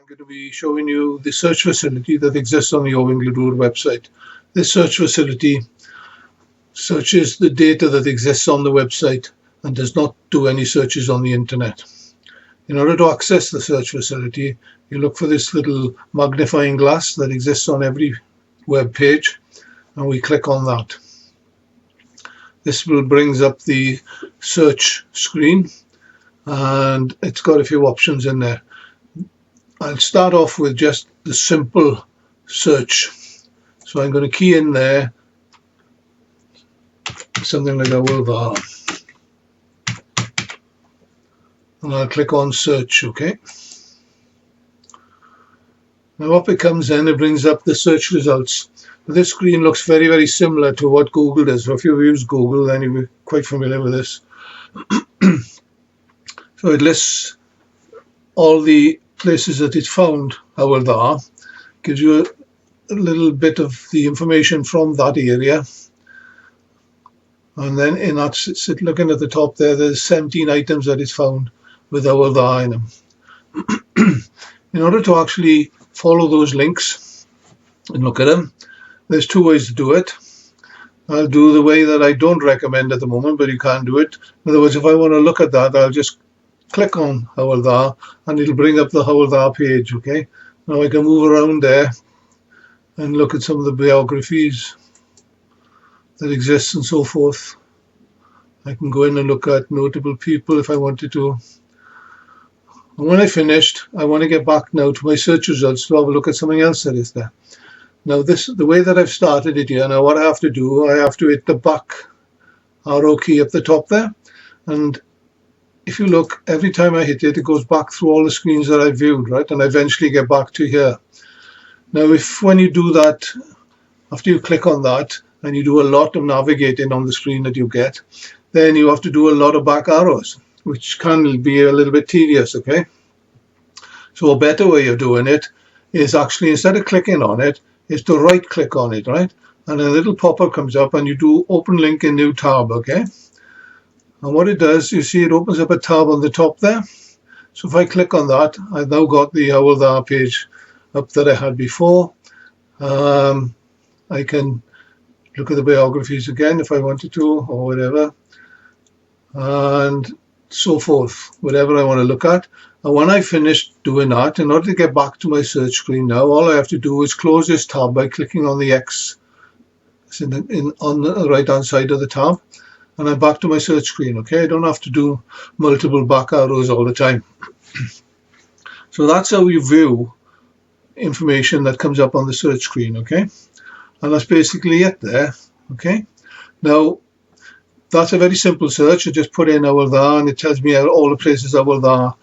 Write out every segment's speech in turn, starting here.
I'm going to be showing you the search facility that exists on the Owen Glyndŵr website. This search facility searches the data that exists on the website and does not do any searches on the internet. In order to access the search facility, you look for this little magnifying glass that exists on every web page, and we click on that. This will brings up the search screen, and it's got a few options in there. I'll start off with just the simple search. So I'm going to key in there something like Hywel Dda, and I'll click on search. Okay. Now up it comes then, it brings up the search results. This screen looks very similar to what Google does. So if you've used Google, then you're quite familiar with this. So it lists all the places that it found Hywel Dda, gives you a little bit of the information from that area, and then in that, looking at the top there, there's 17 items that it's found with Hywel Dda in them. In order to actually follow those links and look at them, there's two ways to do it. I'll do the way that I don't recommend at the moment, but you can do it. In other words, if I want to look at that, I'll just click on Hywel Dda and it'll bring up the Hywel Dda page. Okay, now I can move around there and look at some of the biographies that exist and so forth. I can go in and look at notable people if I wanted to. And when I finished, I want to get back now to my search results to have a look at something else that is there. Now the way that I've started it here, now what I have to do, I have to hit the back arrow key up the top there, and if you look, every time I hit it, it goes back through all the screens that I viewed, right? And I eventually get back to here. Now, when you do that, after you click on that, and you do a lot of navigating on the screen that you get, then you have to do a lot of back arrows, which can be a little bit tedious, okay? So a better way of doing it is actually, instead of clicking on it, is to right click on it, right? And a little pop-up comes up and you do open link in new tab, okay? And what it does, you see it opens up a tab on the top there. So if I click on that, I've now got the Hywel Dda page up that I had before. I can look at the biographies again if I wanted to, or whatever, and so forth, whatever I want to look at. And when I finish doing that, in order to get back to my search screen now, all I have to do is close this tab by clicking on the X on the right hand side of the tab, and I'm back to my search screen. Okay, I don't have to do multiple back arrows all the time. So that's how you view information that comes up on the search screen. Okay, and that's basically it there. Okay, now that's a very simple search. I just put in Hywel Dda and it tells me all the places Hywel Dda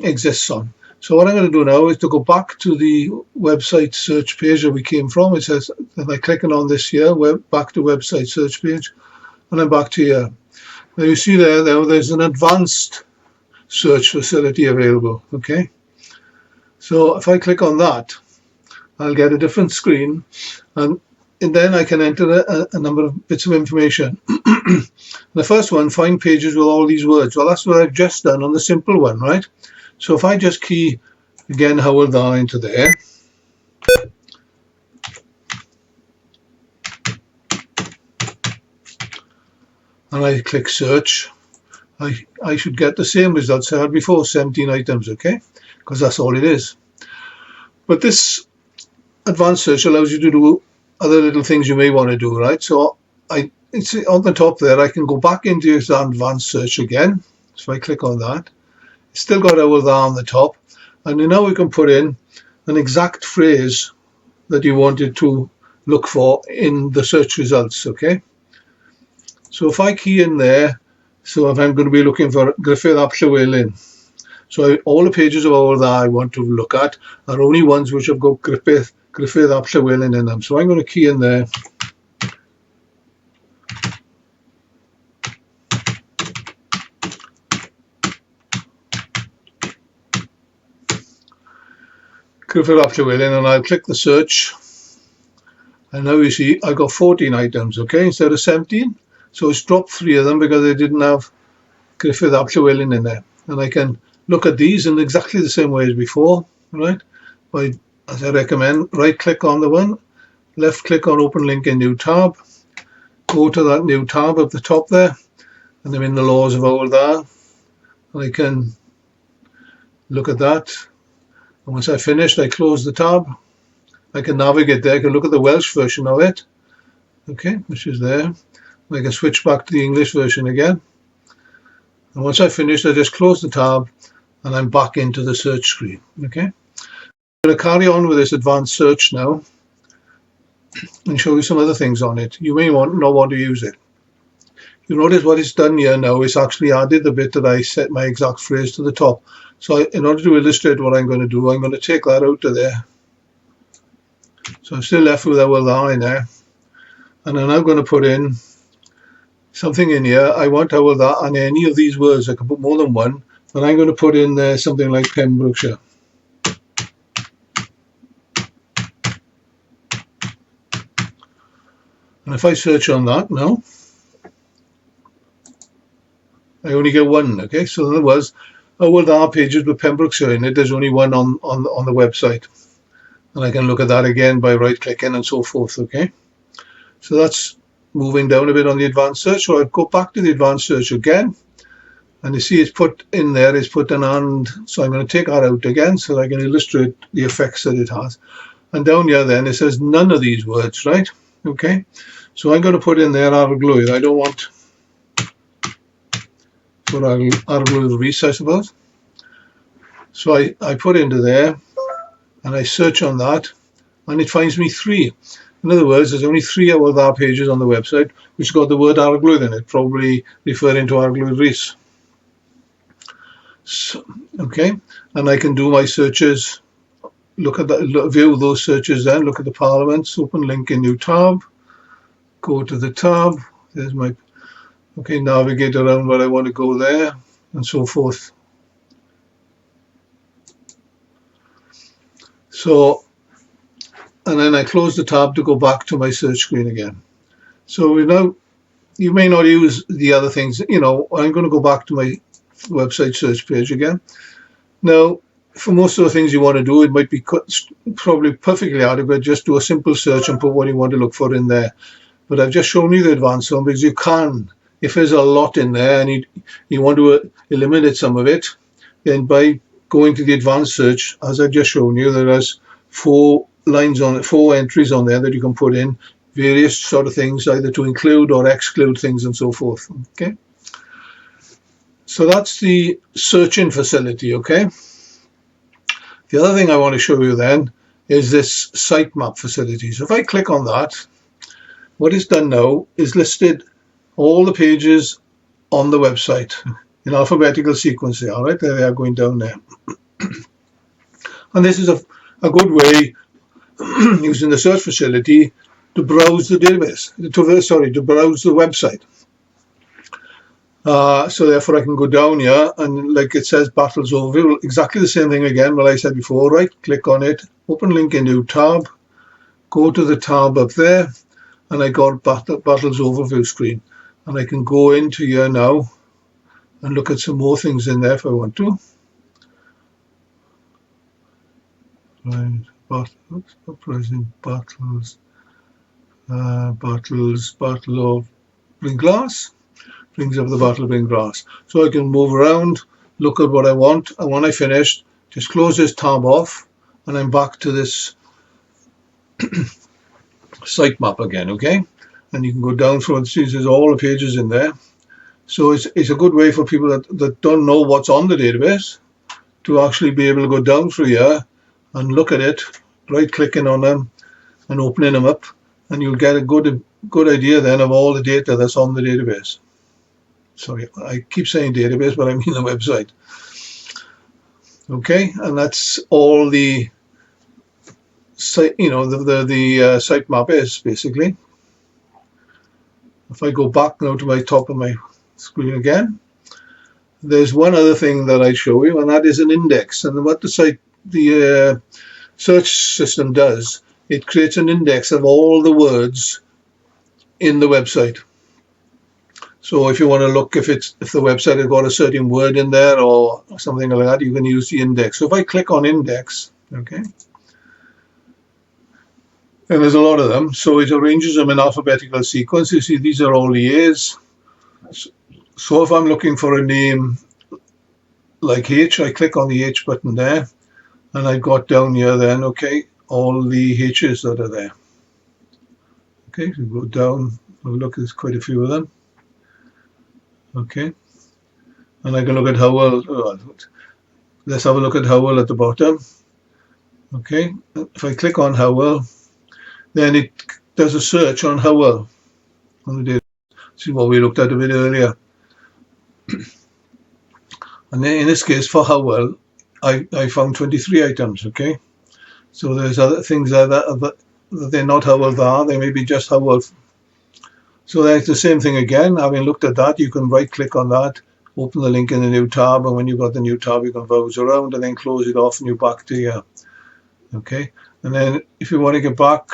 exists on. So what I'm going to do now is to go back to the website search page that we came from. It says that by clicking on this here, back to website search page, and I'm back to here. Now you see there's an advanced search facility available. Okay, so if I click on that, I'll get a different screen, and then I can enter a number of bits of information. The first one, find pages with all these words. Well, that's what I've just done on the simple one, right? So if I just key again Hywel Dda into there, and I click search, I should get the same results I had before, 17 items, okay? Because that's all it is. But this advanced search allows you to do other little things you may want to do, right? So it's on the top there. I can go back into the advanced search again. So I click on that. It's still got Hywel Dda on the top, and now we can put in an exact phrase that you wanted to look for in the search results. Okay, so if I key in there, so if I'm going to be looking for Gruffydd ap Llywelyn, so all the pages of Hywel Dda I want to look at are only ones which have got Gruffydd ap Llywelyn in them. So I'm going to key in there. Gruffydd ap Llywelyn, and I'll click the search, and now you see I got 14 items, okay, instead of 17. So it's dropped 3 of them because they didn't have Gruffydd ap Llywelyn in there, and I can look at these in exactly the same way as before, right? As I recommend, right click on the one, left click on open link in new tab, go to that new tab at the top there, and I'm in the laws of Hywel Dda, and I can look at that. And once I've finished, I close the tab. I can navigate there, I can look at the Welsh version of it, okay, which is there. I can switch back to the English version again. And once I've finished, I just close the tab and I'm back into the search screen, okay. I'm going to carry on with this advanced search now and show you some other things on it. You may not want to use it. You notice what it's done here now is actually added the bit that I set my exact phrase to the top. So in order to illustrate what I'm going to do, I'm going to take that out of there. So I'm still left with Hywel Dda in there. And I'm now going to put in something in here. I want Hywel Dda and any of these words. I can put more than one. But I'm going to put in there something like Pembrokeshire. And if I search on that now, I only get one, okay? So in other words, Hywel Dda pages with Pembrokeshire in it, there's only one on the website. And I can look at that again by right-clicking and so forth, okay? So that's moving down a bit on the advanced search. So I'll go back to the advanced search again. And you see it's put in there, it's put an and. So I'm going to take that out again so that I can illustrate the effects that it has. And down here then, it says none of these words, right? Okay? So I'm going to put in there Arglwydd. I don't want for Arglwydd Rhys, I suppose. So I put into there and I search on that and it finds me 3. In other words, there's only 3 Hywel Dda pages on the website which got the word Arglwydd in it, probably referring to Arglwydd Rhys. So, okay, and I can do my searches, look at that, view those searches then, look at the Parliaments, open link in new tab, go to the tab, there's my, okay, navigate around where I want to go there, and so forth. So, and then I close the tab to go back to my search screen again. So we now, you may not use the other things, you know, I'm going to go back to my website search page again. Now, for most of the things you want to do, it might be probably perfectly adequate. Just do a simple search and put what you want to look for in there. But I've just shown you the advanced one because you can, if there's a lot in there and you want to eliminate some of it, then by going to the advanced search, as I've just shown you, there is 4 lines on it, 4 entries on there that you can put in various sort of things, either to include or exclude things and so forth. Okay. So that's the searching facility, okay? The other thing I want to show you then is this sitemap facility. So if I click on that, what it's done now is listed all the pages on the website in alphabetical sequence. All right, there they are going down there. And this is a good way, using the search facility, to browse the database, to browse the website. So therefore I can go down here and like it says battles overview, exactly the same thing again what I said before, right? Click on it, open link in new tab, go to the tab up there and I got battles overview screen. And I can go into here now and look at some more things in there if I want to. Right, uprising battles, battle of Brynglas. Brings up the Battle of Brynglas. So I can move around, look at what I want, and when I finish, just close this tab off, and I'm back to this sitemap again, okay? And you can go down through and see there's all the pages in there. So it's a good way for people that don't know what's on the database to actually be able to go down through here and look at it, right-clicking on them and opening them up, and you'll get a good idea then of all the data that's on the database. Sorry, I keep saying database, but I mean the website. Okay, and that's all the site, you know, the sitemap is basically. If I go back now to my top of my screen again, there's one other thing that I show you, and that is an index. And what the search system does, it creates an index of all the words in the website. So if you want to look if the website has got a certain word in there or something like that, you can use the index. So if I click on index, okay, and there's a lot of them, so it arranges them in alphabetical sequence. You see, these are all the A's. So if I'm looking for a name like H, I click on the H button there, and I've got down here then, okay, all the H's that are there. Okay, so go down, look, there's quite a few of them. Okay, and I can look at Howell. Let's have a look at Howell at the bottom. Okay, if I click on Howell, then it does a search on Howell on the data. This is what we looked at a bit earlier. And then in this case for Howell, I found 23 items. Okay, so there's other things that they're not Howell there, they may be just Howell. So that's the same thing again. Having looked at that, you can right click on that, open the link in the new tab, and when you've got the new tab you can browse around and then close it off and you're back to here. Okay, and then if you want to get back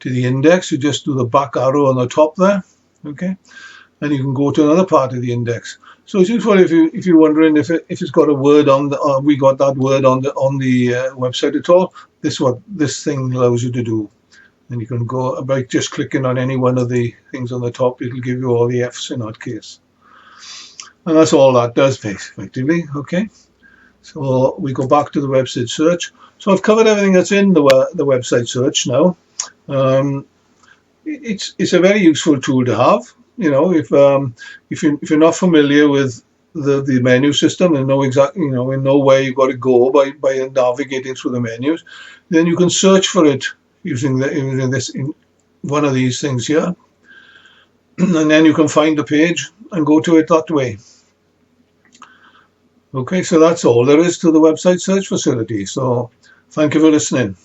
to the index, you just do the back arrow on the top there. Okay, and you can go to another part of the index. So it's useful if you're wondering if it's got a word on the we got that word on the website at all. This is what this thing allows you to do. And you can go by just clicking on any one of the things on the top. It'll give you all the F's in that case. And that's all that does, effectively. Okay. So we go back to the website search. So I've covered everything that's in the website search now. It's a very useful tool to have. You know, if you're not familiar with the menu system and know exactly, you know where you've got to go by navigating through the menus, then you can search for it using one of these things here, and then you can find the page and go to it that way. Okay, so that's all there is to the website search facility. So thank you for listening.